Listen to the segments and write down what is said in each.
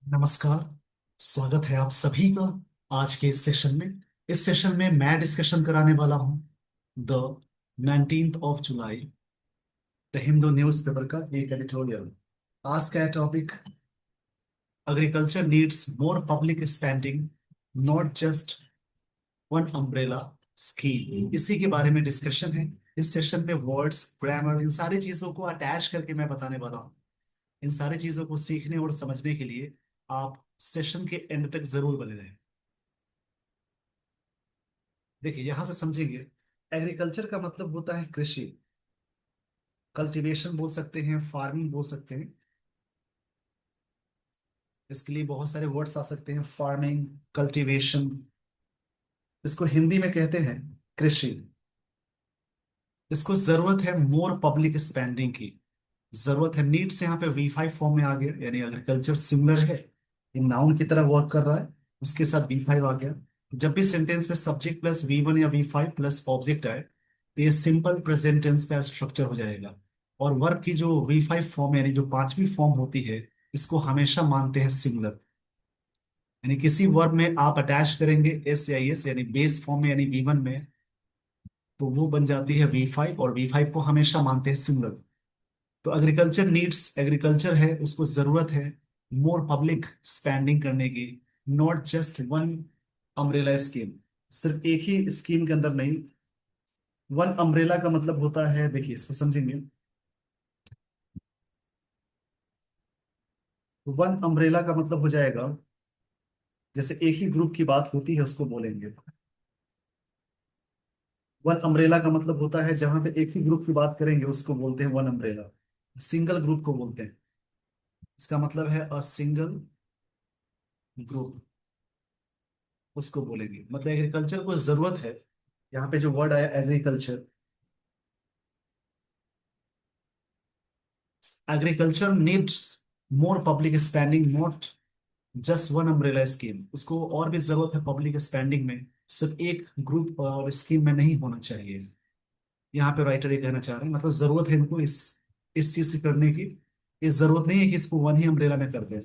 नमस्कार। स्वागत है आप सभी का आज के इस सेशन में। इस सेशन में मैं डिस्कशन कराने वाला हूं the 19th of July the Hindu newspaper का एक एडिटोरियल। आज का topic agriculture needs more public spending, not just one umbrella scheme. इसी के बारे में डिस्कशन है। इस सेशन में वर्ड्स, ग्रामर, इन सारी चीजों को अटैच करके मैं बताने वाला हूँ। इन सारी चीजों को सीखने और समझने के लिए आप सेशन के एंड तक जरूर बने रहें। देखिए यहां से समझेंगे। एग्रीकल्चर का मतलब होता है कृषि। कल्टीवेशन बोल सकते हैं, फार्मिंग बोल सकते हैं। इसके लिए बहुत सारे वर्ड्स आ सकते हैं, फार्मिंग, कल्टीवेशन। इसको हिंदी में कहते हैं कृषि। इसको जरूरत है मोर पब्लिक स्पेंडिंग की। जरूरत है, नीड्स यहाँ पे V5 फॉर्म में आ गया, यानी एग्रीकल्चर सिंगुलर है, ये नाउन की तरह वर्क कर रहा है, उसके साथ V5 आ गया। जब भी सेंटेंस में सब्जेक्ट प्लस V1 या V5 प्लस ऑब्जेक्ट आए तो ये सिंपल प्रेजेंट टेंस का स्ट्रक्चर हो जाएगा। और वर्ब की जो V5 फॉर्म यानी जो पांचवी फॉर्म होती है, इसको हमेशा मानते हैं सिंगुलर। यानी किसी वर्ब में आप अटैच करेंगे एस या एस यानी बेस फॉर्म में यानी V1 में, तो वो बन जाती है V5, और V5 को हमेशा मानते हैं सिंगुलर। तो एग्रीकल्चर नीड्स, एग्रीकल्चर है उसको जरूरत है मोर पब्लिक स्पेंडिंग करने की, not just one umbrella scheme. सिर्फ एक ही स्कीम के अंदर नहीं। वन अम्ब्रेला का मतलब होता है, देखिए इसको समझेंगे। वन अम्ब्रेला का मतलब हो जाएगा, जैसे एक ही ग्रुप की बात होती है उसको बोलेंगे। वन अम्ब्रेला का मतलब होता है जहां पे एक ही ग्रुप की बात करेंगे उसको बोलते हैं वन अम्ब्रेला। सिंगल ग्रुप को बोलते हैं, इसका मतलब है अ सिंगल ग्रुप, उसको बोलेंगे। मतलब एग्रीकल्चर को जरूरत है, यहाँ पे जो वर्ड आया agriculture, agriculture needs more public spending, not just one umbrella scheme. उसको और भी जरूरत है पब्लिक स्पेंडिंग में, सिर्फ एक ग्रुप और स्कीम में नहीं होना चाहिए। यहाँ पे राइटर ये कहना चाह रहे हैं, मतलब जरूरत है इनको इस चीज से करने की। इस जरूरत नहीं है कि इसको वन ही अम्ब्रेला में कर दे।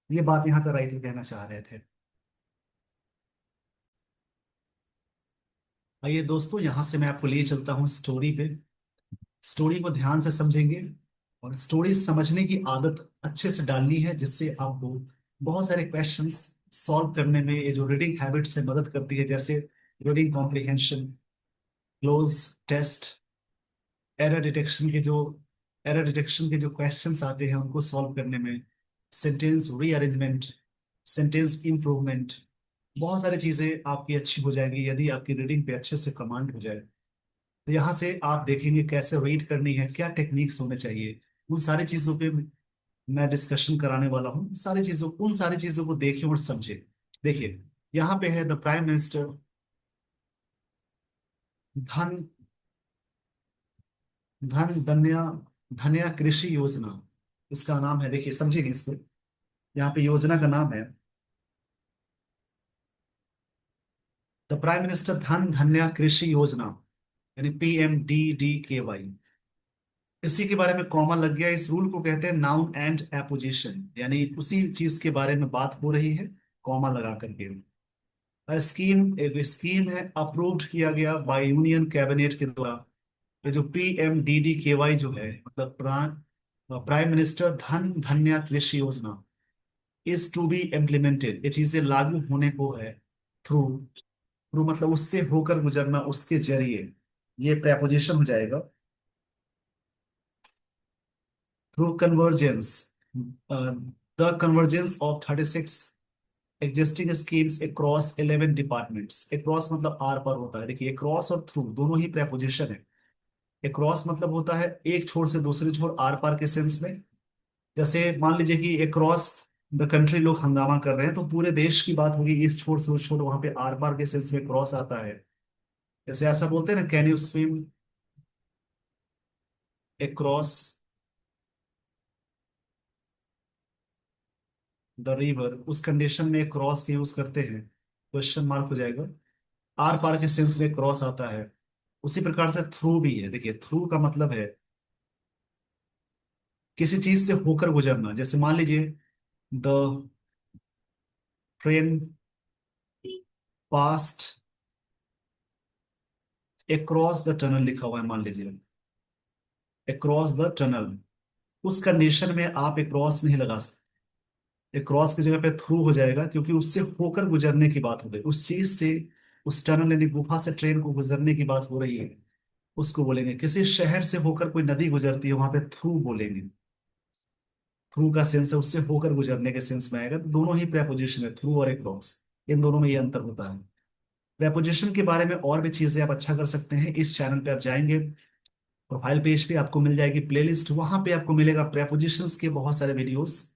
ये बात यहाँ पे राइटर कहना चाह रहे थे। आइए दोस्तों, यहाँ से मैं आपको लिए चलता हूँ स्टोरी पे। स्टोरी को ध्यान से समझेंगे, और स्टोरी समझने की आदत अच्छे से डालनी है, जिससे आपको बहुत सारे क्वेश्चंस सॉल्व करने में ये जो रीडिंग हैबिट से मदद करती है, जैसे reading comprehension, cloze test, error detection के जो एरर डिटेक्शन के जो क्वेश्चंस आते हैं उनको सॉल्व करने में, सेंटेंस रीअरेंजमेंट, सेंटेंस इंप्रूवमेंट, बहुत सारी चीजें आपकी अच्छी हो जाएंगी यदि आपकी रीडिंग पे अच्छे से कमांड हो जाए। तो यहाँ से आप देखेंगे कैसे रीड करनी है, क्या टेक्निक्स होने चाहिए, उन सारी चीजों पे मैं डिस्कशन कराने वाला हूँ। सारी चीजों उन सारी चीजों को देखिए और समझे। देखिए यहाँ पे है द प्राइम मिनिस्टर धन धन धन्या धन्या कृषि योजना, इसका नाम है। देखिए समझेंगे इसको, यहाँ पे योजना का नाम है द प्राइम मिनिस्टर धन धन्या कृषि योजना, यानी PMDDKY। इसी के बारे में कॉमा लग गया। इस रूल को कहते हैं नाउन एंड एपोजिशन, यानी उसी चीज के बारे में बात हो रही है, कॉमा लगा करके। स्कीम एक स्कीम है, अप्रूव्ड किया गया बाय यूनियन कैबिनेट के द्वारा। ये जो PMDDKY जो है, मतलब प्राइम मिनिस्टर धन धन्या कृषि योजना, इज टू बी इम्प्लीमेंटेड, ये चीजें लागू होने को है थ्रू। थ्रू मतलब उससे होकर गुजरना, उसके जरिए, ये प्रेपोजिशन हो जाएगा। Through convergence, the convergence of 36 existing schemes across 11 departments. Across मतलब आर पर होता है। देखिए अक्रॉस और थ्रू दोनों ही प्रेपोजिशन है। अक्रॉस मतलब होता है एक छोर से दूसरे छोर, आर पार के सेंस में। जैसे मान लीजिए कि अक्रॉस द कंट्री लोग हंगामा कर रहे हैं, तो पूरे देश की बात होगी, इस छोर से उस छोर, वहां पे आर पार के सेंस में क्रॉस आता है। जैसे ऐसा बोलते हैं ना, can you swim across the river, उस कंडीशन में क्रॉस के यूज करते हैं, क्वेश्चन मार्क हो जाएगा। आर पार के सेंस में क्रॉस आता है। उसी प्रकार से थ्रू भी है। देखिए थ्रू का मतलब है किसी चीज से होकर गुजरना। जैसे मान लीजिए the train past across the tunnel लिखा हुआ है, मान लीजिए अक्रॉस द टनल, उस कंडीशन में आप अक्रॉस नहीं लगा सकते। क्रॉस की जगह पे थ्रू हो जाएगा, क्योंकि उससे होकर गुजरने की बात हो गई, उस चीज से, उस टनल यानी गुफा से ट्रेन को गुजरने की बात हो रही है, उसको बोलेंगे। किसी शहर से होकर कोई नदी गुजरती है, वहां पे थ्रू बोलेंगे। थ्रू का सेंस है उससे होकर गुजरने के सेंस में आएगा। तो दोनों ही प्रेपोजिशन है, थ्रू और क्रॉस, इन दोनों में ये अंतर होता है। प्रेपोजिशन के बारे में और भी चीजें आप अच्छा कर सकते हैं। इस चैनल पे आप जाएंगे, प्रोफाइल पेज पे आपको मिल जाएगी प्लेलिस्ट, वहां पे आपको मिलेगा प्रेपोजिशंस के बहुत सारे वीडियोस।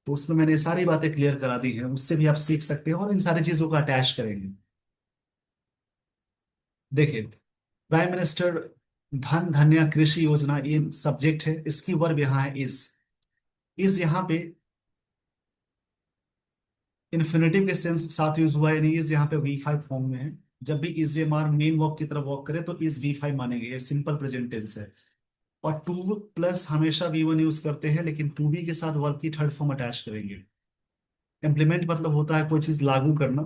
तो उसमें मैंने सारी बातें क्लियर करा दी हैं, उससे भी आप सीख सकते हैं और इन सारी चीजों को अटैच करेंगे। देखिए, प्राइम मिनिस्टर धन धन्य कृषि योजना ये सब्जेक्ट है, इसकी वर्ब यहाँ है इज यहाँ पे इन्फिनेटिव के सेंस साथ यूज हुआ है, यानी इज यहाँ पे V5 फॉर्म में है। जब भी is am are main verb की तरफ वर्क करे तो इज V5 मानेंगे, ये सिंपल प्रेजेंट टेंस है। और टू प्लस हमेशा V1 यूज करते हैं, लेकिन टू बी के साथ वर्ब की थर्ड फॉर्म अटैच करेंगे। इम्प्लीमेंट मतलब होता है कोई चीज लागू करना।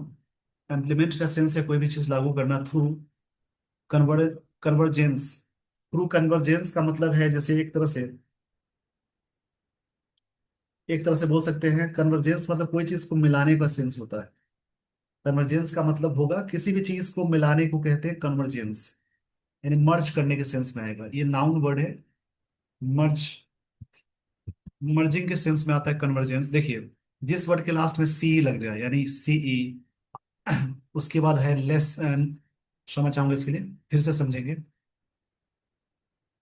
इम्प्लीमेंट का सेंस है कोई भी चीज लागू करना। Through convert convergence, through convergence का मतलब है जैसे एक तरह से बोल सकते हैं, कन्वर्जेंस मतलब कोई चीज को मिलाने का सेंस होता है। कन्वर्जेंस का मतलब होगा किसी भी चीज को मिलाने को कहते हैं कन्वर्जेंस, यानी मर्ज करने के सेंस में आएगा। ये नाउन वर्ड है। मर्ज, मर्जिंग के सेंस में आता है कन्वर्जेंस। देखिए, जिस वर्ड के लास्ट में सी लग जाए, यानी सीई, उसके बाद है लेस, क्षमा चाहूंगा इसके लिए, फिर से समझेंगे।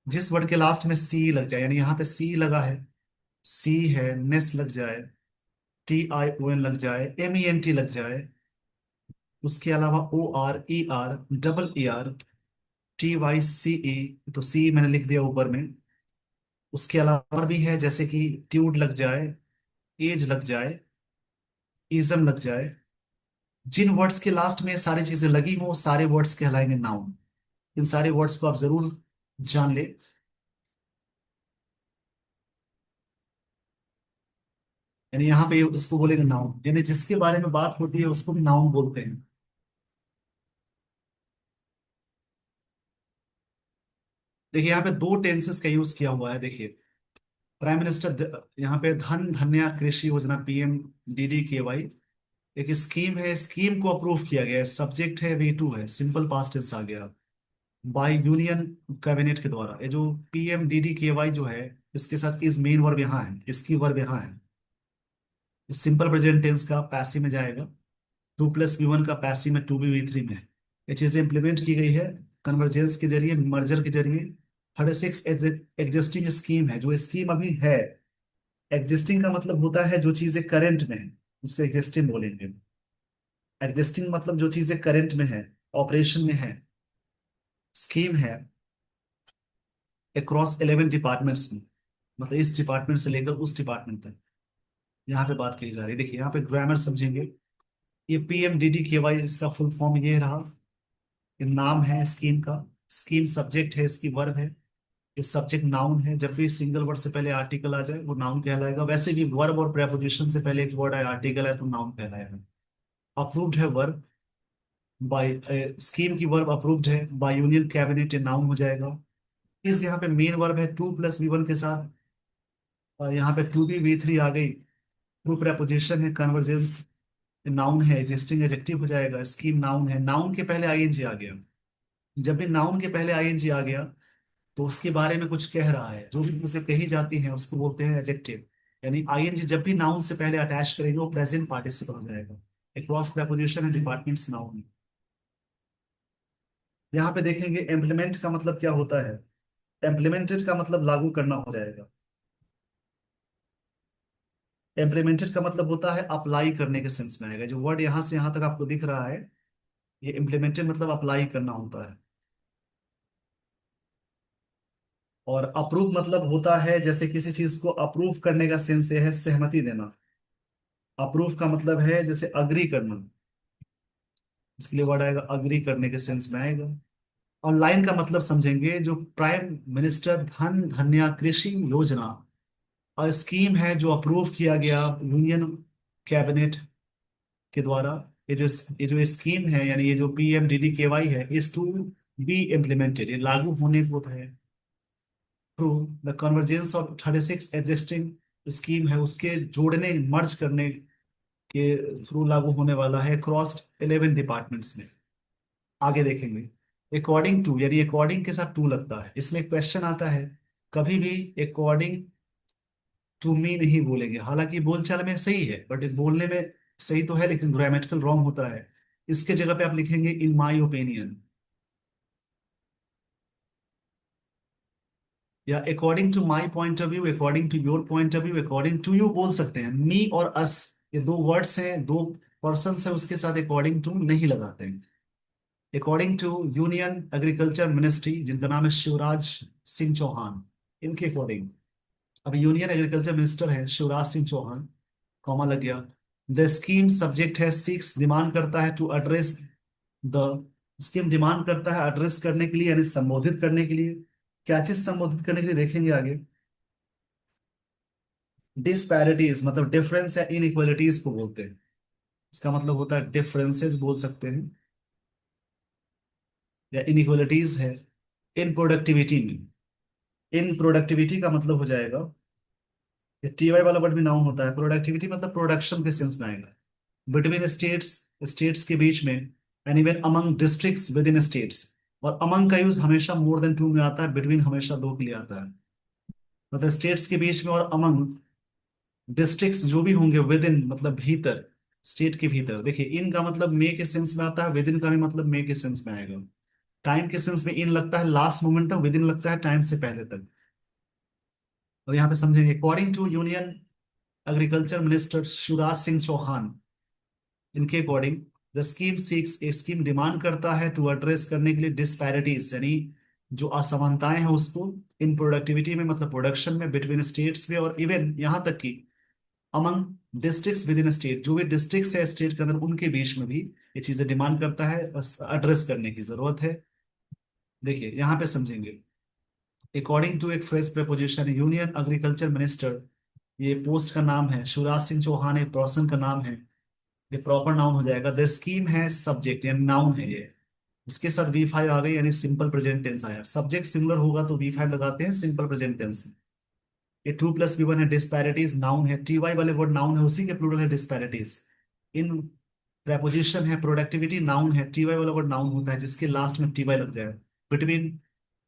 जिस वर्ड के लास्ट में सी लग जाए, यानी यहाँ पे सी लगा है, सी है, नेस लग जाए, TION लग जाए, MENT लग जाए, उसके अलावा ORER, TYCE, तो सी मैंने लिख दिया ऊपर में। उसके अलावा और भी है, जैसे कि ट्यूड लग जाए, एज लग जाए, इज्म लग जाए। जिन वर्ड्स के लास्ट में ये सारी चीजें लगी हो, वो सारे वर्ड्स कहलाएंगे नाउन। इन सारे वर्ड्स को आप जरूर जान ले। यानी यहाँ पे उसको बोलेंगे नाउन, यानी जिसके बारे में बात होती है उसको भी नाउन बोलते हैं। देखिए, यहाँ पे दो टेंसेस का यूज किया हुआ है। देखिए, प्राइम मिनिस्टर यहाँ पे धन धन्या कृषि योजना PMDDKY एक स्कीम है, स्कीम को अप्रूव किया गया है, सब्जेक्ट है V2 है, सिंपल पास्ट टेंस आ गया, बाय यूनियन कैबिनेट के द्वारा। ये जो PMDDKY जो है, इसके साथ इज मेन वर्ब यहाँ है, इसकी वर्ब यहाँ है। सिंपल प्रेजेंट टेंस का पैसिव में जाएगा, टू प्लस V1 का पैसिव में टू बी V3 में है। ये चीजें इंप्लीमेंट की गई है कन्वर्जेंस के जरिए, मर्जर के जरिए। 36 एग्जिस्टिंग स्कीम है, जो स्कीम अभी है। एग्जिस्टिंग का मतलब होता है जो चीजें करंट में है, उसको एग्जिस्टिंग बोलेंगे। एग्जिस्टिंग मतलब जो चीजें करंट में है, ऑपरेशन में है। स्कीम है अक्रॉस 11 डिपार्टमेंट्स में, मतलब इस डिपार्टमेंट से लेकर उस डिपार्टमेंट तक यहाँ पे बात की जा रही है। देखिए, यहाँ पे ग्रामर समझेंगे। ये PMDDKY, इसका फुल फॉर्म ये रहा। ये नाम है स्कीम का, स्कीम सब्जेक्ट है, इसकी वर्ब है। ये सब्जेक्ट नाउन है, जब भी सिंगल वर्ड से पहले आर्टिकल आ जाए वो नाउन कहलाएगा। वैसे भी वर्ब और प्रेपोजिशन से पहले एक वर्ड है, आर्टिकल है, तो नाउन कहलाएगा। अप्रूव्ड है वर्ब बाय, स्कीम की वर्ब अप्रूव्ड है बाय यूनियन कैबिनेट, ये नाउन हो जाएगा। इस यहाँ पे मेन वर्ब है टू प्लस V1 के साथ, और यहाँ पे टू बी V3 आ गई। टू प्रेपोजिशन है, कन्वर्जेंस नाउन है, एग्जिस्टिंग एडजेक्टिव हो जाएगा। स्कीम नाउन है, नाउन के पहले ING आ गया। जब भी नाउन के पहले ING आ गया तो उसके बारे में कुछ कह रहा है, जो भी चीजें कही जाती हैं उसको बोलते हैं एडजेक्टिव। यानी ING जब भी नाउन से पहले अटैच करेंगे वो प्रेजेंट पार्टिसिपल हो जाएगा। अक्रॉस प्रेपोजिशन है, डिपार्टमेंट्स नाउन है। यहाँ पे देखेंगे इम्प्लीमेंट का मतलब क्या होता है। इम्प्लीमेंटेड का मतलब लागू करना हो जाएगा। इम्प्लीमेंटेड का मतलब होता है अप्लाई करने के सेंस में आएगा। जो वर्ड यहाँ से यहाँ तक आपको दिख रहा है, ये इम्प्लीमेंटेड मतलब अप्लाई करना होता है। और अप्रूव मतलब होता है जैसे किसी चीज को अप्रूव करने का सेंस है सहमति देना। अप्रूव का मतलब है जैसे अग्री करना, इसके लिए वर्ड आएगा अग्री करने के सेंस में आएगा। और लाइन का मतलब समझेंगे, जो प्राइम मिनिस्टर धन धन्या कृषि योजना और स्कीम है जो अप्रूव किया गया यूनियन कैबिनेट के द्वारा ये जो ये जो स्कीम है, यानी ये जो PMDDKY है, इज टू बी इम्प्लीमेंटेड, ये लागू होने को है through the convergence of 36 existing scheme है, उसके जोड़ने मर्ज करने के थ्रू लागू होने वाला है क्रॉस 11 डिपार्टमेंट्स में। आगे देखेंगे। अकॉर्डिंग टू, यानी अकॉर्डिंग के साथ टू लगता है, इसमें क्वेश्चन आता है, कभी भी अकॉर्डिंग टू मी नहीं बोलेंगे, हालांकि बोलचाल में सही है बट बोलने में सही तो है लेकिन ग्रामेटिकल रॉन्ग होता है। इसके जगह पे आप लिखेंगे इन माई ओपिनियन, या according to my point of view, according to your point of view, according to you बोल सकते हैं। मी और अस, ये दो वर्ड्स हैं, दो पर्सन है, उसके साथ अकॉर्डिंग टू नहीं लगाते हैं। According to union agriculture ministry, जिनका नाम है शिवराज सिंह चौहान, इनके अकॉर्डिंग, अब यूनियन एग्रीकल्चर मिनिस्टर है शिवराज सिंह चौहान, कॉमा लग गया। द स्कीम सब्जेक्ट है सिक्स, डिमांड करता है to address the, scheme demand करता है एड्रेस करने के लिए, यानी संबोधित करने के लिए। क्या चीज संबोधित करने के लिए देखेंगे आगे। डिस्पैरिटीज मतलब डिफरेंस या इनइक्वालिटीज को बोलते हैं, इसका मतलब होता है डिफरेंसेस बोल सकते हैं, या इनइक्वालिटीज है इन प्रोडक्टिविटी में। इन प्रोडक्टिविटी का मतलब हो जाएगा, ये TY वाला वर्ड भी नाउन होता है, प्रोडक्टिविटी मतलब प्रोडक्शन के सेंस में आएगा। बिटवीन स्टेट्स, स्टेट्स के बीच में, and even among districts with in states. और अमंग का यूज हमेशा मोर देन टू में आता है, बिटवीन हमेशा दो के लिए आता है। मतलब स्टेट्स के बीच में और अमंग डिस्ट्रिक्ट्स जो भी होंगे, विद इन मतलब भीतर, स्टेट के भीतर। देखिए इन का मतलब मे के सेंस में आता है, विद इन का भी मतलब मे के सेंस में आएगा। टाइम के सेंस में इन लगता है लास्ट मोमेंट तक, विद इन लगता है टाइम से पहले तक। और यहाँ पे समझेंगे, according to union agriculture minister Shivraj Singh Chouhan, इनके according the scheme seeks, a scheme demand करता है टू एड्रेस करने के लिए डिस्पैरिटीज, यानी जो असमानताएं हैं उसको, इन प्रोडक्टिविटी में मतलब प्रोडक्शन में, बिटवीन स्टेट्स में, और इवन यहाँ तक कि among districts with in state, जो भी डिस्ट्रिक्ट्स है स्टेट के अंदर उनके बीच में भी ये चीजें डिमांड करता है, बस एड्रेस करने की जरूरत है। देखिए यहाँ पे समझेंगे, अकॉर्डिंग टू एक fresh preposition, union agriculture minister, ये पोस्ट का नाम है, शिवराज सिंह चौहान एक पर्सन का नाम है, ये प्रॉपर नाउन हो जाएगा। द स्कीम है सब्जेक्ट, यानी नाउन है ये, उसके साथ V5 आ गई, यानी सिंपल प्रेजेंट टेंस आया। सब्जेक्ट सिंगुलर होगा तो V5 लगाते हैं सिंपल प्रेजेंट टेंस में। ये 2+V1 है, डिस्पैरिटीज नाउन है, TY वाले वर्ड नाउन है, उसी के प्लूरल है डिस्पैरिटीज। इन प्रेपोजिशन है, प्रोडक्टिविटी नाउन है, TY वाला वर्ड नाउन होता है जिसके लास्ट में TY लग जाए। बिटवीन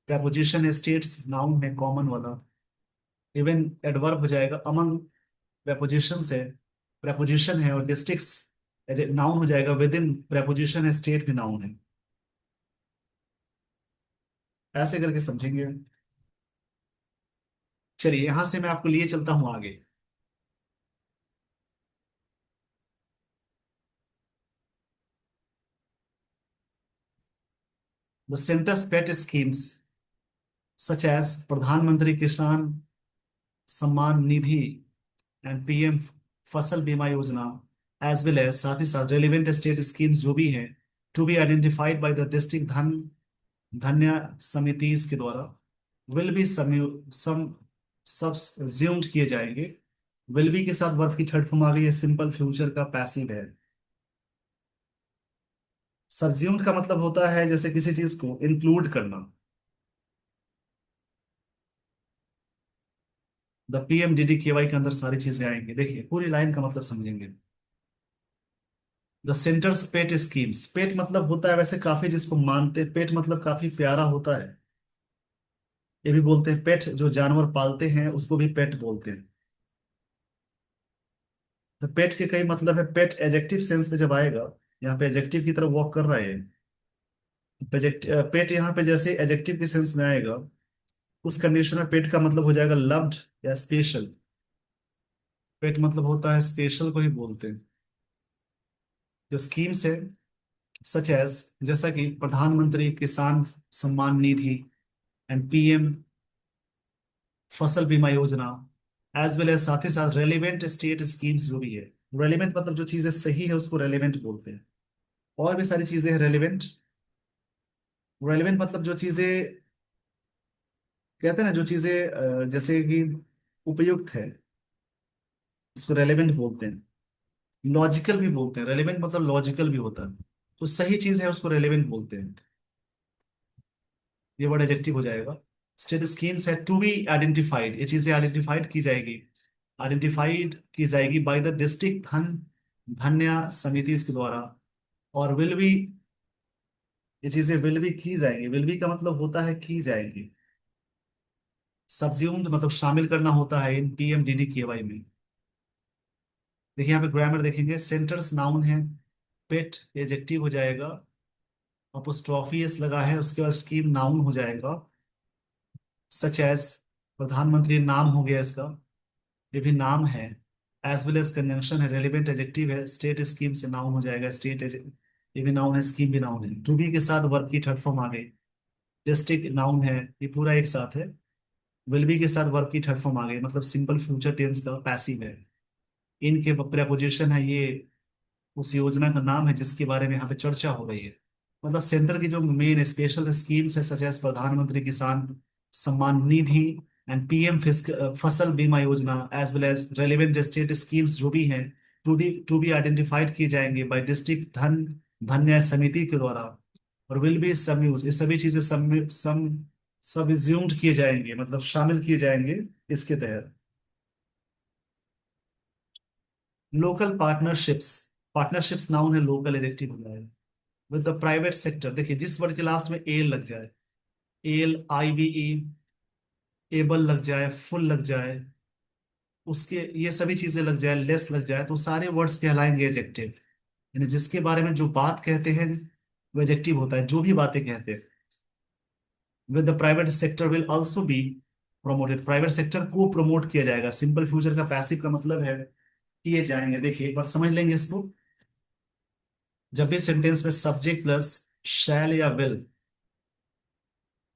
प्रेपोजिशन है, स्टेट्स नाउन है कॉमन वाला, इवन एडवर्ब हो जाएगा। अमंग प्रेपोजिशन है, प्रेपोजिशन है, और डिस्ट्रिक्ट्स नाउन हो जाएगा। विद इन प्रेपोजिशन है, स्टेट भी नाउन है। ऐसे करके समझेंगे। चलिए यहां से मैं आपको लिए चलता हूं आगे। The centre's pet schemes such as Pradhan Mantri Kisan Samman Nidhi and PM Fasal Bima Yojana, as well as साथ ही साथ रेलिवेंट स्टेट स्कीम्स जो भी हैं, to be identified by the district धन्य समितिस के द्वारा, विल बी सम सब्ज्यूम्ड किए जाएंगे। विल बी के साथ वर्ब की थर्ड फॉर्म आ गई है, सिंपल फ्यूचर का पैसिव है। सब्ज्यूम्ड का मतलब होता है जैसे किसी चीज को इंक्लूड करना। द PMDDKY के अंदर सारी चीजें आएंगी, देखिए पूरी लाइन का मतलब समझेंगे। द सेंटर्स पेट स्कीम्स, पेट मतलब होता है वैसे काफी, जिसको मानते हैं पेट मतलब काफी प्यारा होता है, ये भी बोलते हैं पेट, जो जानवर पालते हैं उसको भी पेट बोलते हैं। तो पेट के कई मतलब है, पेट एजेक्टिव सेंस में जब आएगा, यहाँ पे एजेक्टिव की तरफ वॉक कर रहा है, पेट यहाँ पे जैसे एजेक्टिव के सेंस में आएगा, उस कंडीशन में पेट का मतलब हो जाएगा लव्ड या स्पेशल। पेट मतलब होता है स्पेशल को ही बोलते हैं। जो स्कीम्स है सच एज, जैसा कि प्रधानमंत्री Kisan Samman Nidhi and PM Fasal Bima Yojana, as well as साथ ही साथ रेलिवेंट स्टेट स्कीम्स जो भी है। रेलिवेंट मतलब जो चीजें सही है उसको रेलिवेंट बोलते हैं। और भी सारी चीजें हैं रेलिवेंट। रेलिवेंट मतलब जो चीजें कहते हैं ना, जो चीजें जैसे कि उपयुक्त है, उसको रेलिवेंट बोलते हैं। लॉजिकल भी बोलते हैं, रेलेवेंट मतलब लॉजिकल भी होता है, तो सही चीज है उसको रेलेवेंट बोलते हैं। ये वर्ड एडजेक्टिव हो जाएगा। स्टेट स्कीम्स है टू बी आइडेंटिफाइड, ये चीजें आइडेंटिफाइड की जाएगी, आइडेंटिफाइड की जाएगी बाय द डिस्ट्रिक्ट धन्य समिति के द्वारा, और विल बी, ये चीजें विल बी की जाएंगी, विल बी का मतलब होता है की जाएंगी। सब्ज्यूम्ड मतलब शामिल करना होता है इन PMDD KY में। देखिए यहाँ पे ग्रामर देखेंगे, सेंटर्स नाउन है, पेट एडजेक्टिव हो जाएगा, अपोस्ट्रोफी एस लगा है, उसके बाद स्कीम नाउन हो जाएगा, सच एज प्रधानमंत्री नाम हो गया इसका, ये भी नाम है, एज वेल एज कंजंक्शन है, रेलिवेंट एडजेक्टिव है, स्टेट स्कीम से नाउन हो जाएगा, ये भी नाउन है, स्कीम भी नाउन है, टू बी के साथ वर्ब की थर्ड फॉर्म आ गई, डिस्ट्रिक्ट नाउन है, ये पूरा एक साथ है, विल बी के साथ वर्ब की थर्ड फॉर्म आ गई, मतलब सिंपल फ्यूचर टेंस का पैसिव है, इनके प्रेपोजिशन है, ये उस योजना का नाम है जिसके बारे में यहाँ पे चर्चा हो रही है। मतलब सेंटर की जो मेन स्पेशल स्कीम्स है सच as Pradhan Mantri Kisan Samman Nidhi and PM Fasal Bima Yojana as well as relevant state schemes जो भी हैं, टू बी आइडेंटिफाइड किए जाएंगे बाय डिस्ट्रिक्ट धन्य समिति के द्वारा, और विल बी सम यूज, ये सभी चीजें सब इज्यूम्ड किए जाएंगे, मतलब शामिल किए जाएंगे इसके तहत। लोकल पार्टनरशिप्स, पार्टनरशिप्स नाउन है, लोकल एडजेक्टिव हो जाएगा। विद द प्राइवेट सेक्टर, देखिए जिस वर्ड के लास्ट में एल लग जाए, ALIVE, एबल लग जाए, फुल लग जाए, उसके ये सभी चीजें लग जाए, लेस लग जाए, तो सारे वर्ड्स कहलाएंगे एडजेक्टिव। यानी जिसके बारे में जो बात कहते हैं वो एडजेक्टिव होता है, जो भी बातें कहते हैं। With the private sector will also be promoted, private sector को प्रमोट किया जाएगा, सिंपल फ्यूचर का पैसिव का मतलब है किए जाएंगे। देखिए एक बार समझ लेंगे इसको, जब भी सेंटेंस में सब्जेक्ट प्लस शैल या विल,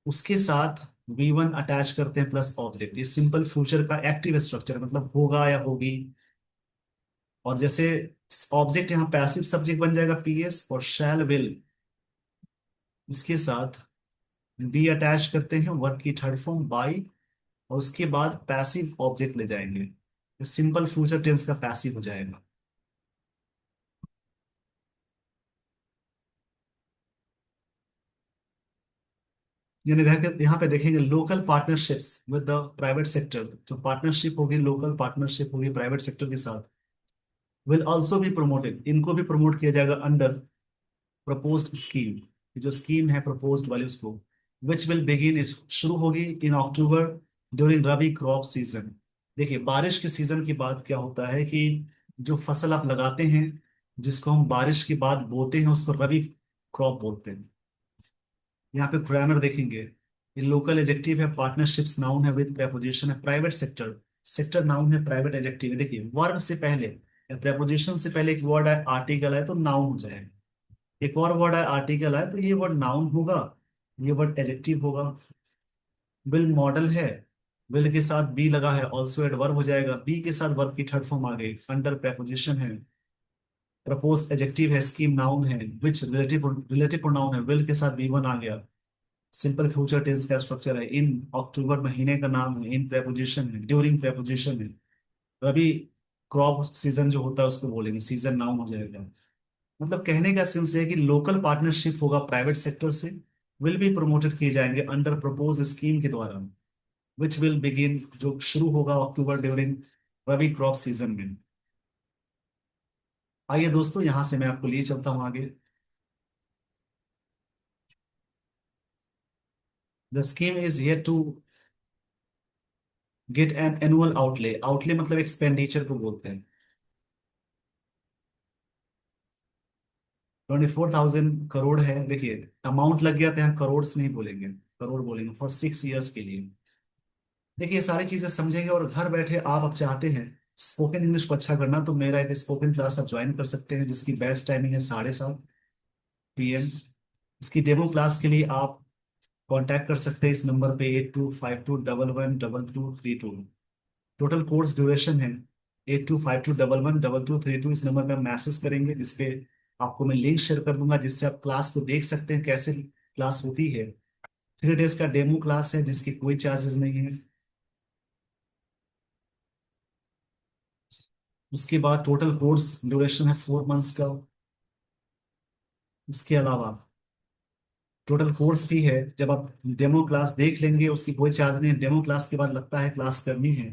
उसके साथ V1 अटैच करते हैं प्लस ऑब्जेक्ट, ये सिंपल फ्यूचर का एक्टिव स्ट्रक्चर है, मतलब होगा या होगी। और जैसे ऑब्जेक्ट यहाँ पैसिव सब्जेक्ट बन जाएगा PS, और शैल विल उसके साथ बी अटैच करते हैं, वर्ब की थर्ड फॉर्म बाई, और उसके बाद पैसिव ऑब्जेक्ट ले जाएंगे, ये सिंपल फ्यूचर टेंस का पैसिव हो जाएगा। यानी यहाँ पे देखेंगे local partnerships with the private sector, जो पार्टनरशिप होगी, लोकल पार्टनरशिप होगी प्राइवेट सेक्टर के साथ, विल ऑल्सो बी प्रोमोटेड, इनको भी प्रमोट किया जाएगा अंडर प्रपोज्ड स्कीम, जो स्कीम है प्रपोज्ड वाली उसको, विच विल बिगिन, शुरू होगी इन अक्टूबर ड्यूरिंग रबी क्रॉप सीजन। देखिए बारिश के सीजन की बात क्या होता है कि जो फसल आप लगाते हैं, जिसको हम बारिश के बाद बोते हैं, उसको रबी क्रॉप बोलते हैं। यहाँ पे ग्रामर देखेंगे, ये लोकल एडजेक्टिव है, पार्टनरशिप्स नाउन है, विद प्रेपोजिशन है, प्राइवेट सेक्टर, सेक्टर नाउन है, प्राइवेट एडजेक्टिव है। देखिए वर्ब से पहले या प्रेपोजिशन से पहले एक वर्ड है, आर्टिकल है, तो नाउन हो जाएगा, एक और वर्ड है आर्टिकल है, तो ये वर्ड नाउन होगा, ये वर्ड एडजेक्टिव होगा। विल मॉडल है, विल के साथ बी लगा है, ऑल्सो एडवर्ब हो जाएगा, बी के साथ वर्ब की थर्ड फॉर्म आ गई, अंडर प्रेपोजिशन है, प्रपोज एडजेक्टिव है, स्कीम नाउन है, विच रिलेटिव रिलेटिव प्रोनाउन है, विल के साथ V1 आ गया, सिंपल फ्यूचर टेंस का स्ट्रक्चर है, इन अक्टूबर महीने का नाम है, इन प्रेपोजिशन है, ड्यूरिंग प्रेपोजिशन है, रबी क्रॉप सीजन जो होता है उसको बोलेंगे, सीजन नाउन हो जाएगा। मतलब कहने का सेंस है कि लोकल पार्टनरशिप होगा प्राइवेट सेक्टर से, विल बी प्रमोटेड किए जाएंगे अंडर प्रपोज स्कीम के द्वारा, विच विल बिगिन, जो शुरू होगा अक्टूबर ड्यूरिंग रबी क्रॉप सीजन में। आइए दोस्तों यहां से मैं आपको लिए चलता हूं आगे। The scheme is here to get an annual outlay, outlay मतलब एक्सपेंडिचर को बोलते हैं। 24,000 करोड़ है, देखिए अमाउंट लग गया था, यहाँ करोड़ से नहीं बोलेंगे, करोड़ बोलेंगे, फॉर 6 इयर्स के लिए। देखिए ये सारी चीजें समझेंगे, और घर बैठे आप अब चाहते हैं स्पोकन इंग्लिश को अच्छा करना, तो मेरा एक स्पोकन क्लास आप ज्वाइन कर सकते हैं, जिसकी बेस्ट टाइमिंग है 7:30 PM। इसकी डेमो क्लास के लिए आप कांटेक्ट कर सकते हैं इस नंबर पे, 8252112232। टोटल कोर्स ड्यूरेशन है 8252112232, इस नंबर पे आप मैसेज करेंगे, जिसपे आपको मैं लिंक शेयर कर दूंगा, जिससे आप क्लास को देख सकते हैं कैसे क्लास होती है। 3 डेज का डेमो क्लास है जिसकी कोई चार्जेस नहीं है। उसके बाद टोटल कोर्स ड्यूरेशन है 4 मंथ्स का। उसके अलावा टोटल कोर्स फी है, जब आप डेमो क्लास देख लेंगे उसकी कोई चार्ज नहीं है, डेमो क्लास के बाद लगता है क्लास करनी है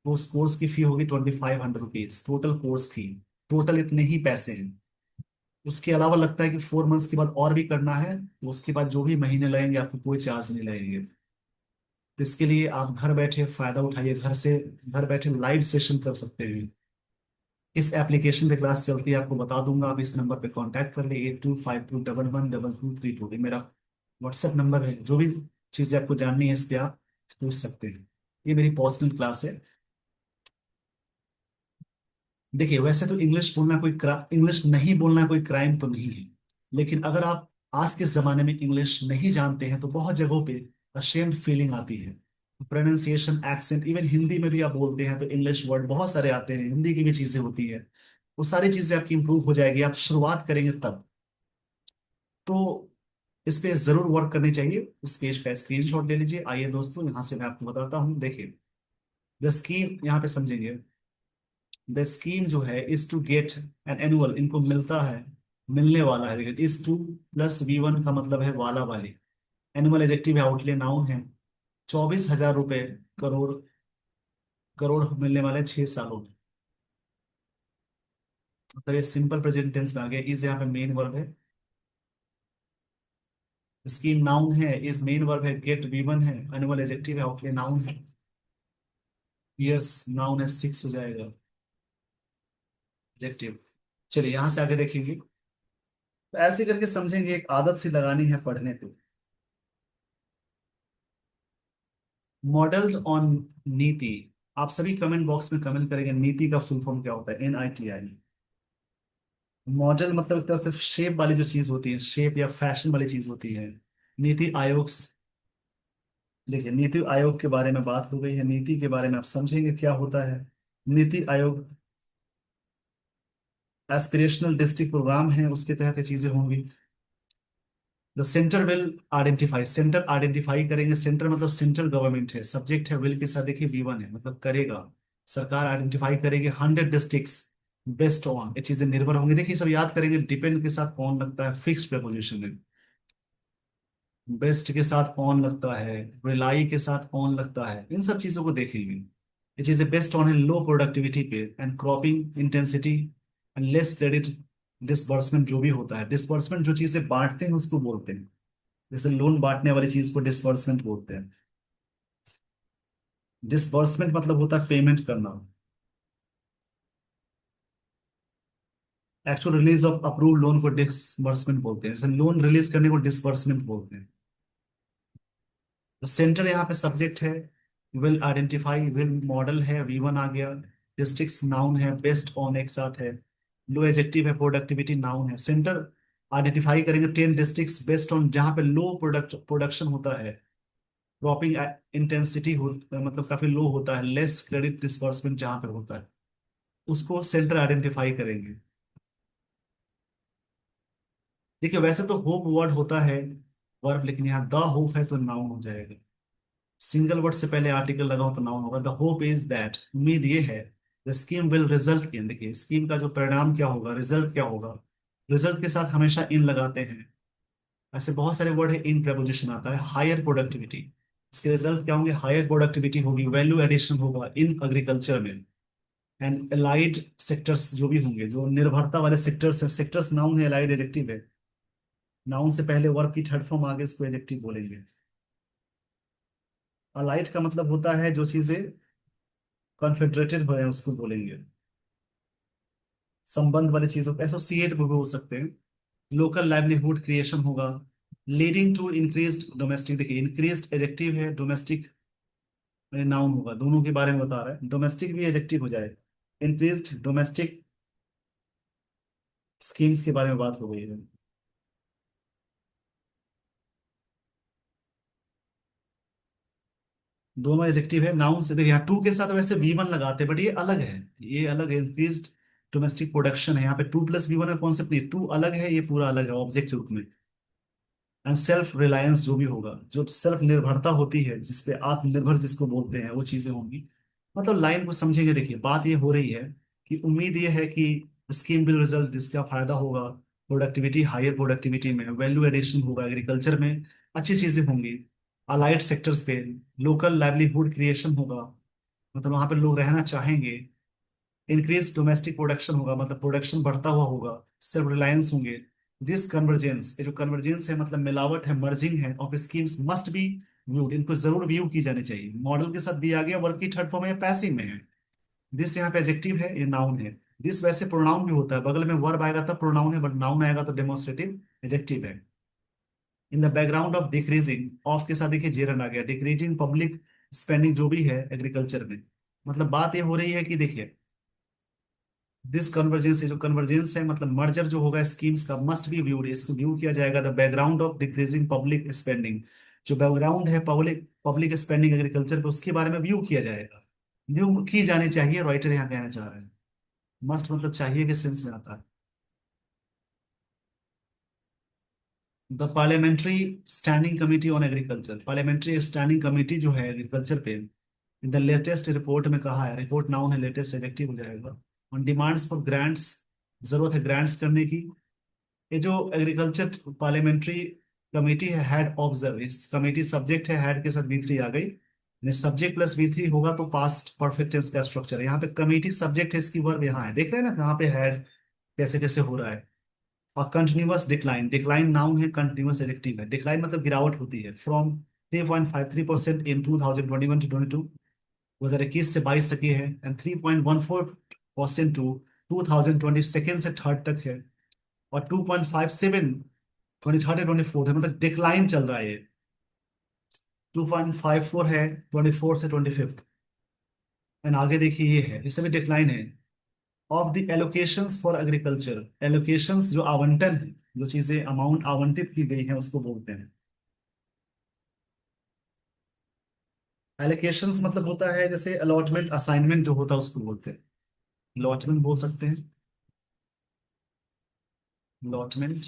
तो उस कोर्स की फी होगी 2500 rupees, total course fee. Total इतने ही पैसे हैं। उसके अलावा लगता है कि 4 मंथ्स के बाद और भी करना है तो उसके बाद जो भी महीने लगेंगे आपको कोई चार्ज नहीं लगेंगे। तो इसके लिए आप घर बैठे फायदा उठाइए, घर से घर बैठे लाइव सेशन कर सकते हैं। इस एप्लीकेशन पे क्लास चलती है आपको बता दूंगा, आप इस नंबर पे कांटेक्ट कर ले, 8252112232। ये मेरा व्हाट्सएप नंबर है, जो भी चीज़ें आपको जाननी है इस पे आप पूछ सकते हैं। ये मेरी पर्सनल क्लास है। देखिए वैसे तो इंग्लिश नहीं बोलना कोई क्राइम तो नहीं है, लेकिन अगर आप आज के जमाने में इंग्लिश नहीं जानते हैं तो बहुत जगहों पे अशेम्ड फीलिंग आती है। प्रोनाउंसिएशन, एक्सेंट, इवन हिंदी में भी आप बोलते हैं तो इंग्लिश वर्ड बहुत सारे आते हैं, हिंदी की भी चीजें होती है। वो सारी चीजें आपकी इंप्रूव हो जाएगी, आप शुरुआत करेंगे तब। तो इस पे जरूर वर्क करनी चाहिए। इस पेज का स्क्रीनशॉट ले लीजिए। आइए दोस्तों यहाँ से मैं आपको बताता हूँ, देखिए द स्कीम यहाँ पे समझेंगे। द स्कीम जो है is to get an annual, इनको मिलता है, मिलने वाला है। देखिए इज टू प्लस V1 का मतलब है वाला वाली। एनुअल एडजेक्टिव है, आउटले नाउन है। 24,000 रुपए, करोड़, करोड़ मिलने वाले 6 सालों में। मतलब ये सिंपल प्रेजेंट टेंस में आ गया। इज यहाँ पे मेन वर्ब है। स्कीम नाउन है, इज मेन वर्ब है, गेट V1 है, एनुअल एडजेक्टिव है, आउटले नाउन है। यस, नाउन है, 6 हो जाएगा एडजेक्टिव। चलिए यहां से आगे देखेंगे। तो ऐसे करके समझेंगे, एक आदत सी लगानी है पढ़ने को। मॉडल्ड ऑन नीति। आप सभी कमेंट बॉक्स में कमेंट करेंगे नीति का फुल फॉर्म क्या होता है, NITI। मॉडल मतलब एक तरह से शेप वाली जो चीज होती है, शेप या फैशन वाली चीज होती है। नीति आयोग देखिए नीति आयोग के बारे में बात हो गई है, नीति के बारे में आप समझेंगे क्या होता है। NITI Aayog aspirational district programme है, उसके तहत ये चीजें होंगी। The centre will identify, centre identify करेंगे। सेंटर मतलब सेंट्रल गवर्नमेंट है, सब्जेक्ट है विल के साथ, देखिए V1 है मतलब करेगा। सरकार आइडेंटिफाई करेगी 100 डिस्ट्रिक्ट्स बेस्ड ऑन, ये चीजें निर्भर होंगी। देखिए सब याद करेंगे, डिपेंड के साथ ऑन लगता है, फिक्स प्रपोजिशन में। बेस्ट के साथ ऑन लगता है, रिलाई के साथ ऑन लगता है, इन सब चीजों को देखेंगे। ये चीजें बेस्ड ऑन है लो प्रोडक्टिविटी पे and cropping intensity and less credit disbursement. जो भी होता है डिसबर्समेंट, जो चीजें बांटते हैं उसको बोलते हैं। जैसे लोन बांटने वाली चीज को डिसबर्समेंट बोलते हैं। डिसबर्समेंट मतलब होता है पेमेंट करना। Actual release of approve loan को डिसबर्समेंट बोलते हैं, जैसे लोन रिलीज करने को डिसबर्समेंट बोलते हैं। तो सेंटर यहाँ पे सब्जेक्ट है, विल आइडेंटिफाई, विल मॉडल है, V1 आ गया। डिस्ट्रिक्ट नाउन है, बेस्ड ऑन एक साथ है। लो एडजेक्टिव है, प्रोडक्टिविटी नाउन है। सेंटर आइडेंटिफाई करेंगे 10 डिस्ट्रिक्ट्स बेस्ड ऑन जहाँ पे लो प्रोडक्शन होता है, क्रॉपिंग इंटेंसिटी हो मतलब काफी लो होता है, लेस क्रेडिट डिसबर्समेंट जहाँ पे होता है, उसको सेंटर आइडेंटिफाई करेंगे। देखिए वैसे तो होप वर्ड होता है वर्ब, लेकिन यहाँ द होप है तो नाउन हो जाएगा। सिंगल वर्ड से पहले आर्टिकल लगा हो तो नाउन होगा। द होप इज दैट, उम्मीद ये है। The scheme will result in, देखिए स्कीम का जो परिणाम क्या होगा, रिजल्ट क्या होगा। रिजल्ट के साथ हमेशा इन लगाते हैं। ऐसे बहुत सारे वर्ड है, इन प्रपोजिशन आता है। हायर प्रोडक्टिविटी, इसके रिजल्ट क्या होंगे, हायर प्रोडक्टिविटी होगी, वैल्यू एडिशन होगा इन एग्रीकल्चर में। एंड एलाइड सेक्टर्स जो भी होंगे, जो निर्भरता वाले सेक्टर्स है, सेक्टर्स नाउन है, एलाइड एडजेक्टिव है। नाउन से पहले वर्ब की थर्ड फॉर्म आगे उसको एडजेक्टिव बोलेंगे। अलाइड का मतलब होता है जो चीजें कॉन्फेडरेटेड हो जाए उसको बोलेंगे। संबंध वाली चीजों को एसोसिएट भी हो सकते हैं। लोकल लाइवलीहुड क्रिएशन होगा। लीडिंग टू इंक्रीज्ड डोमेस्टिक, देखिए इंक्रीज्ड एडजेक्टिव है, डोमेस्टिक नाउन होगा, दोनों के बारे में बता रहा है, डोमेस्टिक भी एडजेक्टिव हो जाए। इंक्रीज्ड डोमेस्टिक स्कीम्स के बारे में बात हो गई है। दोनों एडजेक्टिव है नाउन से। देखिए यहाँ टू के साथ वैसे V1 लगाते हैं, बट ये अलग है, ये अलग है। इंक्रीज्ड डोमेस्टिक प्रोडक्शन है, यहाँ पे 2 + V1 का कॉन्सेप्ट नहीं, टू अलग है, ये पूरा अलग है ऑब्जेक्ट के रूप में। एंड सेल्फ रिलायंस जो भी होगा, जो सेल्फ निर्भरता होती है, जिसपे आत्मनिर्भर जिसको बोलते हैं, वो चीजें होंगी। मतलब लाइन को समझेंगे, देखिए बात ये हो रही है कि उम्मीद ये है कि स्कीम विल रिजल्ट, जिसका फायदा होगा प्रोडक्टिविटी, हायर प्रोडक्टिविटी में, वैल्यू एडिशन होगा एग्रीकल्चर में, अच्छी चीजें होंगी। अलाइड सेक्टर्स पे लोकल लाइवलीहुड क्रिएशन होगा, मतलब वहां पे लोग रहना चाहेंगे। इंक्रीज डोमेस्टिक प्रोडक्शन होगा, मतलब प्रोडक्शन बढ़ता हुआ होगा। सेल्फ रिलायंस होंगे। दिस कन्वर्जेंस, ये जो कन्वर्जेंस है मतलब मिलावट है, मर्जिंग है of schemes must be viewed, इनको जरूर व्यू की जानी चाहिए। मॉडल के साथ दिया गया, वर्ब की थर्ड फॉर्म है, पैसिव में है। दिस यहाँ पे एडजेक्टिव है, ये नाउन है। दिस वैसे प्रोनाउन भी होता है, बगल में वर्ब आएगा तब प्रोनाउन है, बट नाउन आएगा तो डेमोन्स्ट्रेटिव एडजेक्टिव है। In the background of decreasing, of के साथ देखिए जेरन आ गया, डिक्रीजिंग पब्लिक स्पेंडिंग जो भी है एग्रीकल्चर में, मतलब बात ये हो रही है कि देखिए दिस कन्वर्जेंस, ये जो कन्वर्जेंस है मतलब मर्जर जो होगा स्कीम्स का, मस्ट बी व्यूड, इसको व्यू किया जाएगा the background of decreasing public spending. जो बैकग्राउंड है पब्लिक पब्लिक स्पेंडिंग एग्रीकल्चर पे, उसके बारे में व्यू किया जाएगा, व्यू की जानी चाहिए, राइटर यहाँ कहना चाह रहे हैं। मस्ट मतलब चाहिए के सेंस में आता है। The parliamentary standing committee on agriculture, parliamentary standing committee जो है एग्रीकल्चर पे, इन द लेटेस्ट रिपोर्ट में कहा है, रिपोर्ट नाउन है, लेटेस्ट एडजेक्टिव हो जाएगा। ऑन डिमांड्स फॉर ग्रांट्स, जरूरत है ग्रांट्स करने की। ये जो एग्रीकल्चर पार्लियामेंट्री कमेटी है, हेड ऑब्जर्व, इस कमेटी सब्जेक्ट है, हेड के साथ V3 आ गई, सब्जेक्ट प्लस V3 होगा तो पास्ट परफेक्ट टेंस का स्ट्रक्चर है। यहाँ पे कमेटी सब्जेक्ट है, इसकी वर्ब यहाँ है, देख रहे हैं ना यहाँ पे हेड कैसे कैसे हो रहा है। और कंटिन्यूअस डिक्लाइन, डिक्लाइन नाउन है, कंटिन्यूअस एडजेक्टिव है। डिक्लाइन मतलब गिरावट होती है, फ्रॉम 3.53% इन 2021 to 22, 2021 से 22 तक ये है, एंड 3.14% टू 2020 सेकेंड से थर्ड तक है, और 2.57 23rd या 24th है, मतलब डिक्लाइन चल रहा है ये। 2.54 है 24 से 25th, एंड आगे देखिए ये है, इससे भी डिक्लाइन है। Of the allocations for agriculture, allocations जो आवंटन है, जो चीजें अमाउंट आवंटित की गई है उसको बोलते हैं। एलोकेशंस मतलब होता है जैसे अलॉटमेंट असाइनमेंट जो होता है उसको बोलते हैं, अलॉटमेंट बोल सकते हैं, allotment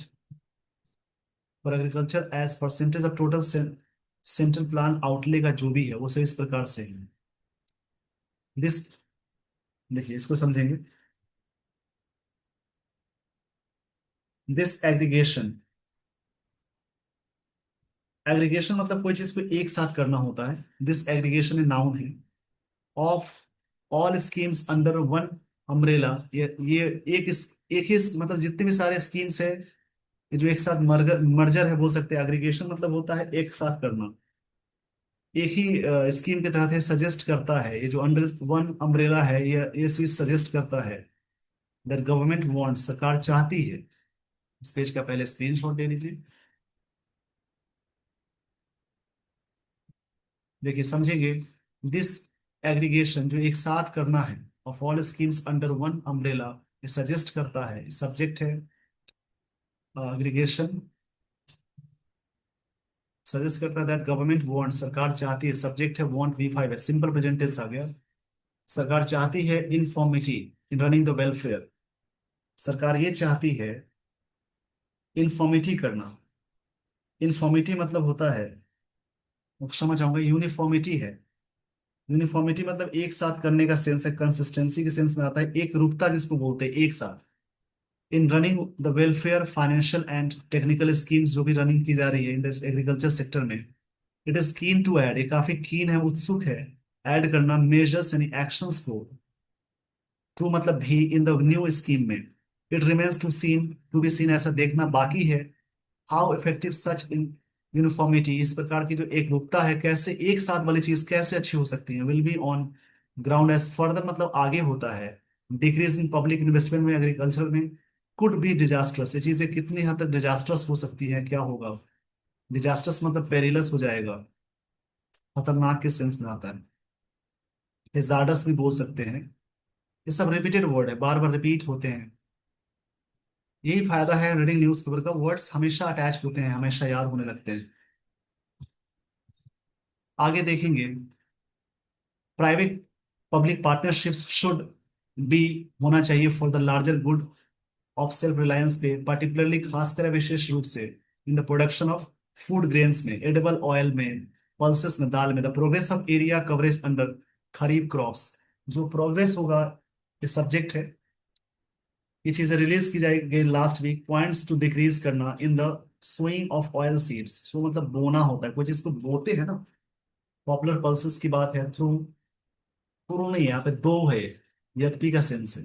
for agriculture as percentage of total central plan outlay का जो भी है उसे इस प्रकार से है। दिस, देखिए इसको समझेंगे। दिस एग्रीगेशन, एग्रीगेशन मतलब कोई चीज को एक साथ करना होता है। दिस एग्रीगेशन नाउन है। Of all schemes under one umbrella, ये एक ही मतलब जितने भी सारे स्कीम्स है, ये जो एक साथ मर्जर मर्जर है बोल सकते हैं। एग्रीगेशन मतलब होता है एक साथ करना, एक ही स्कीम के तहत है, सजेस्ट करता है। ये जो अंडर वन अम्ब्रेला है, ये चीज सजेस्ट करता है। दैट गवर्नमेंट वांट, सरकार चाहती है। इस पेज का पहले स्क्रीनशॉट ले लीजिए, देखिए समझेंगे। दिस एग्रीगेशन जो एक साथ करना है, of all schemes under one umbrella, ये सजेस्ट करता है, सब्जेक्ट है एग्रीगेशन, सजेस्ट करता है। दैट गवर्नमेंट वांट, सरकार चाहती है, सब्जेक्ट है वांट, V5 है, सिंपल प्रेजेंट टेंस आ गया। सरकार चाहती है इनफॉर्मिटी इन रनिंग द वेलफेयर, सरकार ये चाहती है इनफॉर्मिटी करना। इनफॉर्मिटी मतलब होता है, क्षमा चाहूंगा, यूनिफॉर्मिटी है। यूनिफॉर्मिटी मतलब एक साथ करने का सेंस है, कंसिस्टेंसी के सेंस में आता है, एक रूपता जिसको बोलते हैं, एक साथ। In running the welfare financial and technical schemes जो भी रनिंग की जा रही है इन दिस एग्रीकल्चर सेक्टर में, it is keen to add, ये काफी कीन है, उत्सुक है ऐड करना मेजर्स यानी एक्शंस को, टू मतलब भी, इन द न्यू स्कीम में। It remains to be seen, ऐसा देखना बाकी है। How effective such in uniformity, इस प्रकार की जो एक रूपता है, कैसे एक साथ वाली चीज कैसे अच्छी हो सकती है। Will be on ground as further मतलब आगे होता है। डिक्रीज इन पब्लिक इन्वेस्टमेंट में एग्रीकल्चर में, कुड बी डिजास्टर्स, ये चीजें कितनी हद तक डिजास्टर्स हो सकती है, क्या होगा। डिजास्टर्स मतलब पेरिलस हो जाएगा, खतरनाक के सेंस में आता है। डिजार्डस भी बोल सकते हैं। ये सब रिपीटेड वर्ड है, बार बार रिपीट होते हैं। यही फायदा है रीडिंग न्यूज़पेपर का, वर्ड्स हमेशा अटैच होते हैं, हमेशा याद होने लगते हैं। आगे देखेंगे, private public partnerships should be, होना चाहिए for the larger good of self reliance पे, पर्टिकुलरली खासकर विशेष रूप से in the production of food grains में, एडिबल ऑयल में, पल्सेस में, दाल में, the progress of area coverage under kharif crops, जो प्रोग्रेस होगा ये सब्जेक्ट है। ये चीजें रिलीज की जाएगी last week. Points to decrease करना in the sowing of oil seeds, जो मतलब बोना होता है, कोई चीज को बोते हैं ना। पॉपुलर पल्सेस की बात है, थ्रू, थ्रू नहीं, यहाँ पे दो है, यद्यपि का सेंस है।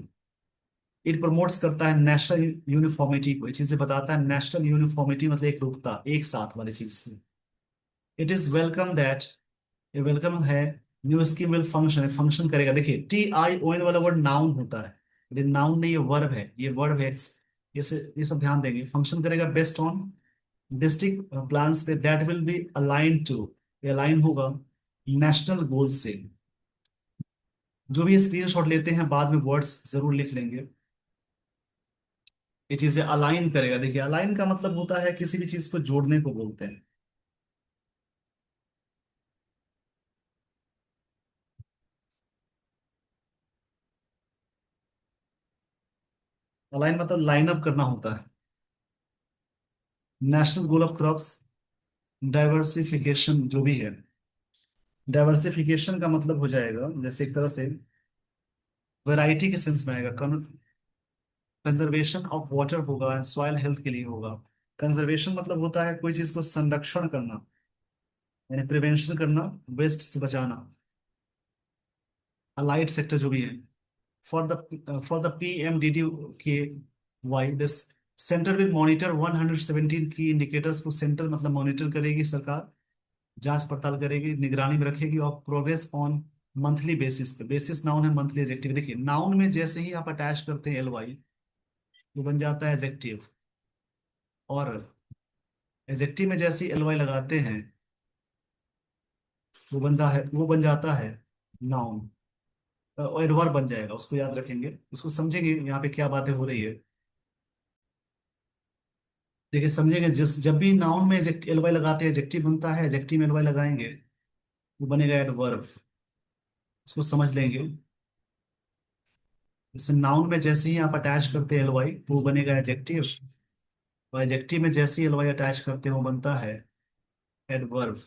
इट प्रमोट्स करता है नेशनल यूनिफॉर्मिटी को, ये चीजें बताता है नेशनल यूनिफॉर्मिटी, मतलब एक रूपता, एक साथ वाली चीज की। इट इज वेलकम दैट, ये वेलकम है, new scheme will function, function करेगा। देखिए TION वाला वर्ड नाउन होता है, ये नाउन नहीं, ये वर्ब है, ये वर्ब है। ये सब ध्यान देंगे। फंक्शन करेगा बेस्ड ऑन डिस्ट्रिक्ट प्लान्स पे, that will be align to, ये अलाइन होगा नेशनल गोल्स से। जो भी स्क्रीनशॉट लेते हैं बाद में वर्ड्स जरूर लिख लेंगे। ये चीजें अलाइन करेगा। देखिए अलाइन का मतलब होता है किसी भी चीज को जोड़ने को बोलते हैं। अलाइन मतलब लाइन अप करना होता है। National goal of crops, diversification जो भी है, डाइवर्सिफिकेशन का मतलब हो जाएगा जैसे एक तरह से वैरायटी के सेंस में आएगा। कंजर्वेशन ऑफ वाटर होगा, सॉइल हेल्थ के लिए होगा। कंजर्वेशन मतलब होता है कोई चीज को संरक्षण करना, यानी प्रिवेंशन करना, वेस्ट से बचाना। अलाइड सेक्टर जो भी है, फॉर द PMDD के why this centre will monitor 117 की इंडिकेटर्स को, सेंटर मतलब मॉनिटर करेगी सरकार, जांच पड़ताल करेगी, निगरानी में रखेगी, और प्रोग्रेस ऑन मंथली बेसिस पे। बेसिस नाउन है, मंथली एजेक्टिव। देखिए नाउन में जैसे ही आप अटैच करते हैं LY, वो बन जाता है एजेक्टिव, और एजेक्टिव में जैसे ही LY लगाते हैं, वो बन जाता है नाउन, और एडवर्ब बन जाएगा। उसको याद रखेंगे, इसको समझेंगे यहाँ पे क्या बातें हो रही है। देखिए समझेंगे, जिस जब भी नाउन में LY लगाते हैं एजेक्टिव बनता है, एजेक्टिव में LY लगाएंगे वो बनेगा एडवर्ब। इसको समझ लेंगे। जैसे नाउन में जैसे ही आप अटैच करते हैं LY, तो वो बनेगा एडजेक्टिव, और एडजेक्टिव में जैसे ही LY अटैच करते हैं वो बनता है एडवर्ब।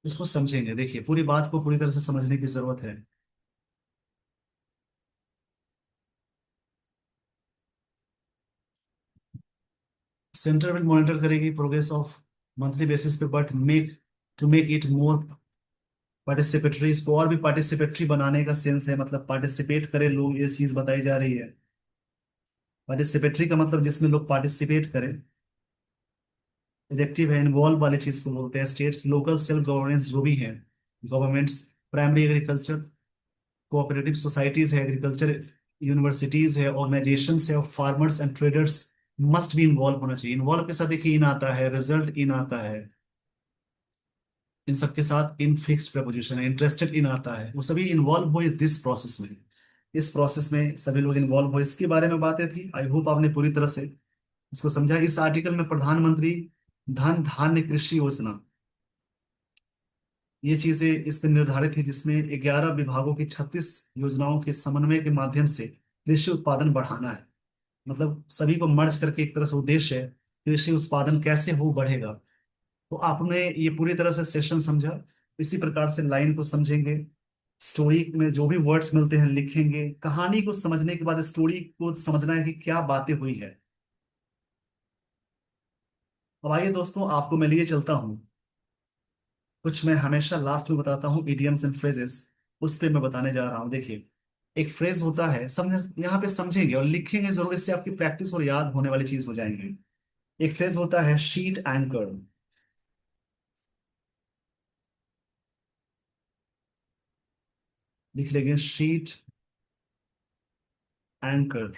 इसको समझेंगे। देखिए पूरी बात को पूरी तरह से समझने की जरूरत है। सेंटर विल मॉनिटर करेगी प्रोग्रेस ऑफ मंथली बेसिस पे, but to make it more participatory, इसको और भी पार्टिसिपेटरी बनाने का सेंस है, मतलब पार्टिसिपेट करें लोग, ये चीज बताई जा रही है। पार्टिसिपेटरी का मतलब जिसमें लोग पार्टिसिपेट करें। एडजेक्टिव है, इन्वॉल्व वाली चीज को बोलते हैं। स्टेट्स, लोकल सेल्फ गवर्नेंस जो भी है, governments, primary agriculture cooperative societies है, एग्रीकल्चर यूनिवर्सिटीज है, ऑर्गेनाइजेशन है, और फार्मर्स एंड ट्रेडर्स मस्ट भी इन्वॉल्व होना चाहिए। इन्वॉल्व के साथ देखिए इन आता है, रिजल्ट इन आता है, इन सबके साथ इन फिक्स्ड प्रपोजिशन है, इंटरेस्टेड इन आता है, वो सभी इन्वॉल्व हुए दिस प्रोसेस में। इस प्रोसेस में सभी लोग इन्वॉल्व हुए, इसके बारे में बातें थी। आई होप आपने पूरी तरह से इसको समझा। इस आर्टिकल में प्रधानमंत्री धन धान्य कृषि योजना, ये चीजें इस पे निर्धारित थी, जिसमें 11 विभागों की 36 योजनाओं के समन्वय के माध्यम से कृषि उत्पादन बढ़ाना है। मतलब सभी को मर्ज करके एक तरह से उद्देश्य है, कृषि उत्पादन कैसे हो बढ़ेगा। तो आपने ये पूरी तरह से सेशन समझा। इसी प्रकार से लाइन को समझेंगे, स्टोरी में जो भी वर्ड्स मिलते हैं लिखेंगे। कहानी को समझने के बाद स्टोरी को समझना है कि क्या बातें हुई है। अब आइए दोस्तों, आपको मैं लिए चलता हूँ कुछ, मैं हमेशा लास्ट में बताता हूँ इडियम्स एंड फ्रेजेस, उस पे मैं बताने जा रहा हूँ। देखिए एक फ्रेज होता है, समझ यहाँ पे समझेंगे और लिखेंगे जरूर, इससे आपकी प्रैक्टिस और याद होने वाली चीज हो जाएंगे। एक फ्रेज होता है शीट एंकर, लिख लेंगे शीट एंकर।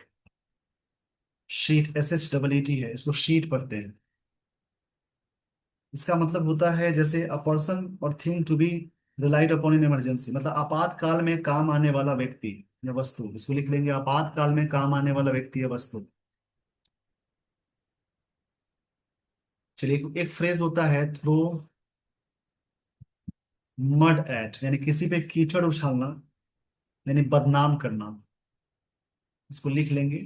शीट SHEET है, इसको शीट पढ़ते हैं। इसका मतलब होता है जैसे अ पर्सन और thing to be relied upon in emergency, मतलब आपातकाल में काम आने वाला व्यक्ति या वस्तु। इसको लिख लेंगे आपातकाल में काम आने वाला व्यक्ति या वस्तु। चलिए एक फ्रेज होता है थ्रो मड एट, यानी किसी पे कीचड़ उछालना, यानी बदनाम करना। इसको लिख लेंगे।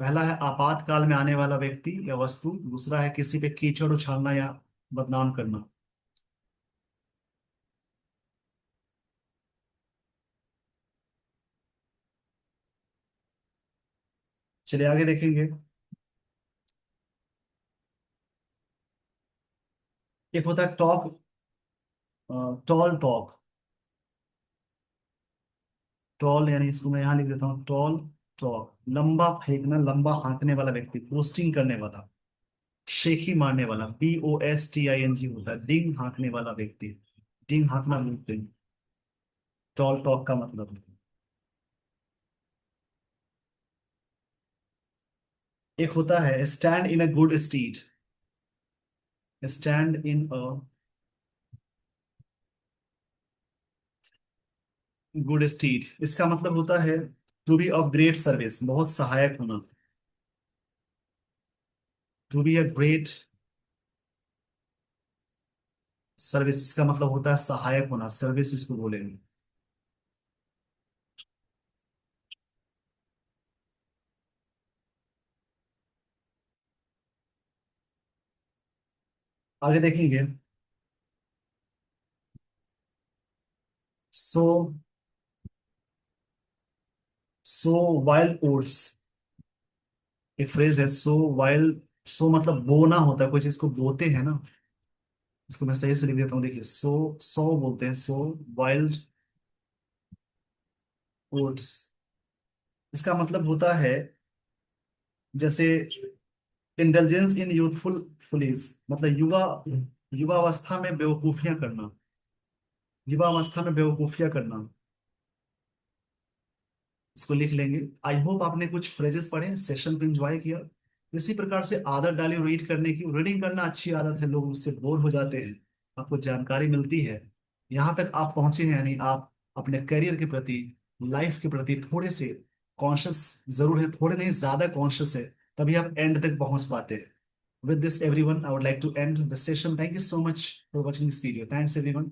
पहला है आपातकाल में आने वाला व्यक्ति या वस्तु, दूसरा है किसी पे कीचड़ उछालना या बदनाम करना। चलिए आगे देखेंगे। एक होता है टॉक, टॉल टॉक। टॉल यानी इसको मैं यहाँ लिख देता हूँ, टॉल टॉक, लंबा फेंकना, लंबा हाँकने वाला व्यक्ति, पोस्टिंग करने वाला, शेखी मारने वाला, POSTING होता है, डिंग हाँकने वाला व्यक्ति। डिंग हाँकना बोलते हैं टॉल टॉक का मतलब। एक होता है stand in a good stead. Stand in a good stead, इसका मतलब होता है to be of great service, बहुत सहायक होना। To be a great service, इसका मतलब होता है सहायक होना, सर्विस इसको बोलेंगे। आगे देखेंगे। सो सो वाइल्ड ओट्स, एक फ्रेज है सो वाइल्ड। सो मतलब बोना होता है, कोई चीज को बोते हैं ना। इसको मैं सही से लिख देता हूँ, देखिए सो, सो बोलते हैं, सो वाइल्ड ओट्स। इसका मतलब होता है जैसे इंटेलिजेंस इन यूथफुल फुलीज, मतलब युवा, युवावस्था में बेवकूफियां करना, युवावस्था में बेवकूफियां करना। इसको लिख लेंगे। आई होप आपने कुछ फ्रेजेस पढ़े, सेशन को एंजॉय किया। इसी प्रकार से आदत डाली रीड करने की। रीडिंग करना अच्छी आदत है, लोग उससे बोर हो जाते हैं, आपको जानकारी मिलती है। यहाँ तक आप पहुंचे हैं, यानी आप अपने करियर के प्रति, लाइफ के प्रति थोड़े से कॉन्शियस जरूर है, थोड़े नहीं ज्यादा कॉन्शियस है, तभी आप एंड तक पहुंच पाते हैं। With this, everyone, I would like to end the session. Thank you so much for watching this video. Thanks, everyone.